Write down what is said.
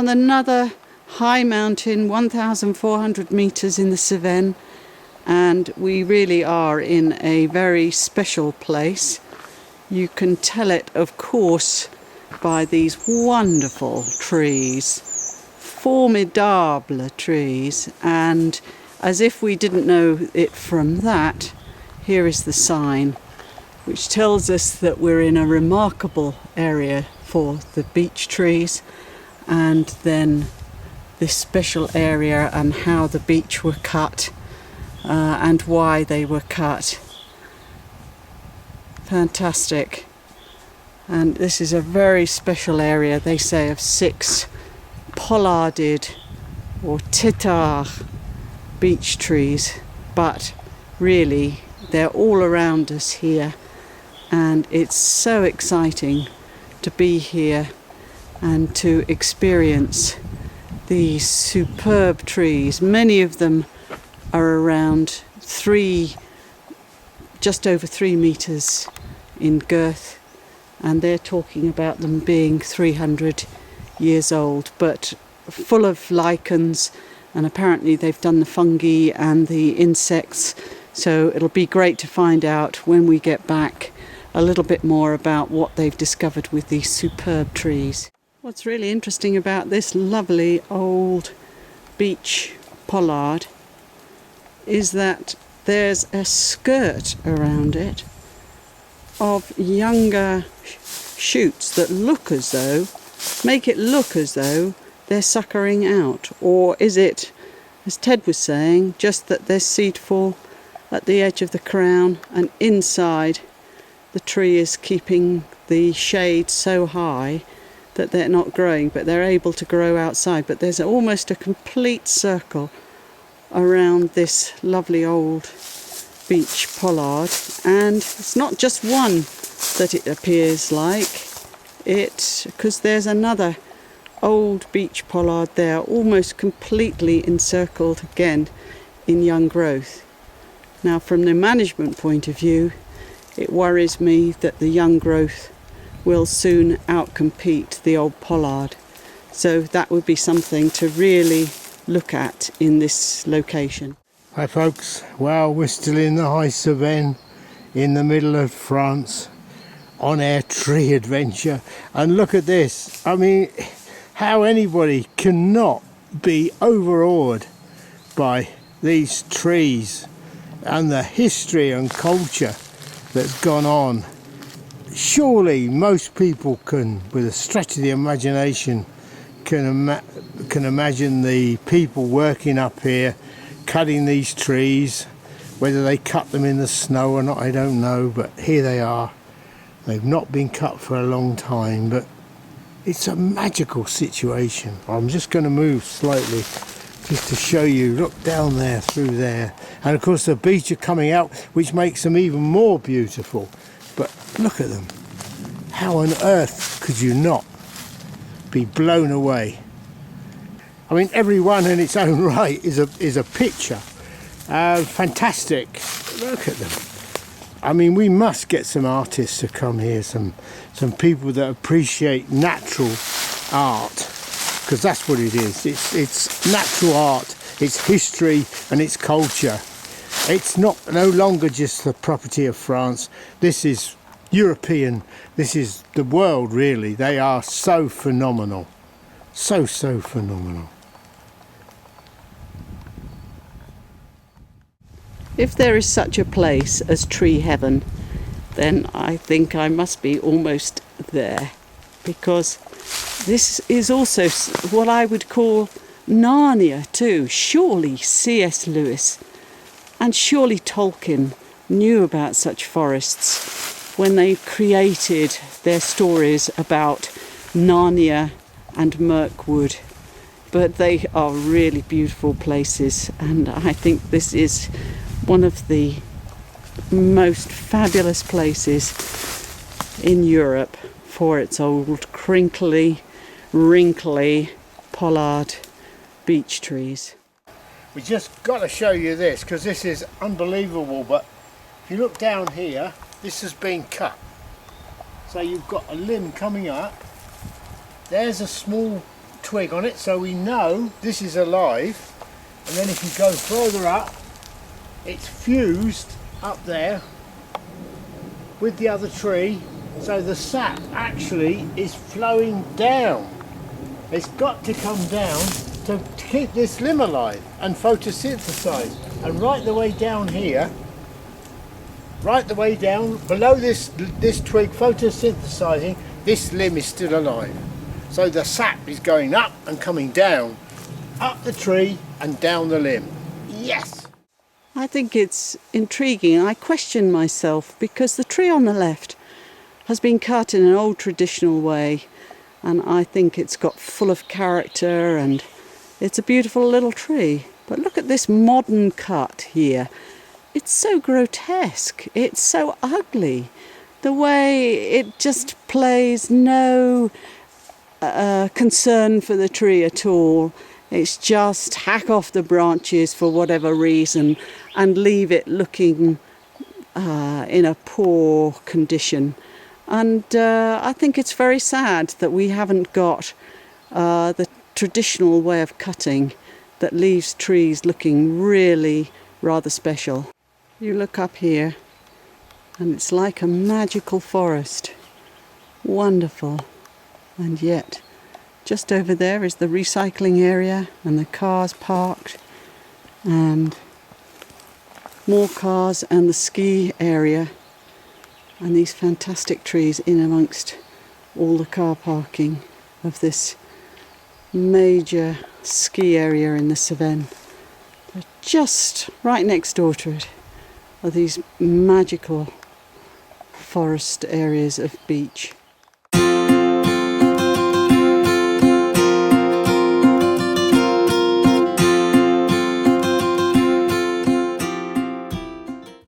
on another high mountain, 1,400 meters in the Cevennes, and we really are in a very special place. You can tell it, of course, by these wonderful trees, formidable trees, and as if we didn't know it from that, here is the sign which tells us that we're in a remarkable area for the beech trees, and then this special area and how the beech were cut and why they were cut. Fantastic. And this is a very special area, they say, of 6 pollarded or tétard beech trees, but really they're all around us here, and it's so exciting to be here and to experience these superb trees. Many of them are around just over 3 meters in girth, and they're talking about them being 300 years old, but full of lichens, and apparently they've done the fungi and the insects, so it'll be great to find out when we get back a little bit more about what they've discovered with these superb trees. What's really interesting about this lovely old beech pollard is that there's a skirt around it of younger shoots that make it look as though they're suckering out. Or is it, as Ted was saying, just that there's seed fall at the edge of the crown, and inside the tree is keeping the shade so high that they're not growing, but they're able to grow outside. But there's almost a complete circle around this lovely old beech pollard, and it's not just one that it appears like it, because there's another old beech pollard there, almost completely encircled again in young growth. Now, from the management point of view, it worries me that the young growth will soon outcompete the old pollard, so that would be something to really look at in this location. Hi folks, well, we're still in the high Cevennes in the middle of France on our tree adventure, and look at this. I mean, how anybody cannot be overawed by these trees and the history and culture that's gone on. Surely most people can, with a stretch of the imagination, can imagine the people working up here cutting these trees. Whether they cut them in the snow or not, I don't know, but here they are. They've not been cut for a long time, but it's a magical situation. I'm just going to move slightly just to show you. Look down there, through there, and of course the beech are coming out, which makes them even more beautiful. But look at them. How on earth could you not be blown away? I mean, every one in its own right is a picture. Fantastic. Look at them. I mean, we must get some artists to come here, some people that appreciate natural art, because that's what it is. It's natural art, it's history and it's culture. It's no longer just the property of France. This is European, this is the world really. They are so phenomenal, so phenomenal. If there is such a place as tree heaven, then I think I must be almost there, because this is also what I would call Narnia too. Surely C.S. Lewis and surely Tolkien knew about such forests when they created their stories about Narnia and Mirkwood. But they are really beautiful places, and I think this is one of the most fabulous places in Europe for its old crinkly, wrinkly pollard beech trees. We just got to show you this because this is unbelievable, but if you look down here, this has been cut. So you've got a limb coming up, there's a small twig on it, so we know this is alive. And then if you go further up, it's fused up there with the other tree, so the sap actually is flowing down. It's got to come down to keep this limb alive and photosynthesize. And right the way down here, right the way down below this twig photosynthesizing, this limb is still alive. So the sap is going up and coming down, up the tree and down the limb. Yes! I think it's intriguing. I question myself because the tree on the left has been cut in an old traditional way, and I think it's got full of character and it's a beautiful little tree. But look at this modern cut here. It's so grotesque, it's so ugly. The way it just plays no concern for the tree at all. It's just hack off the branches for whatever reason and leave it looking in a poor condition. And I think it's very sad that we haven't got the traditional way of cutting that leaves trees looking really rather special. You look up here and it's like a magical forest. Wonderful. And yet just over there is the recycling area and the cars parked and more cars and the ski area and these fantastic trees in amongst all the car parking of this major ski area in the Cevennes. But just right next door to it are these magical forest areas of beech.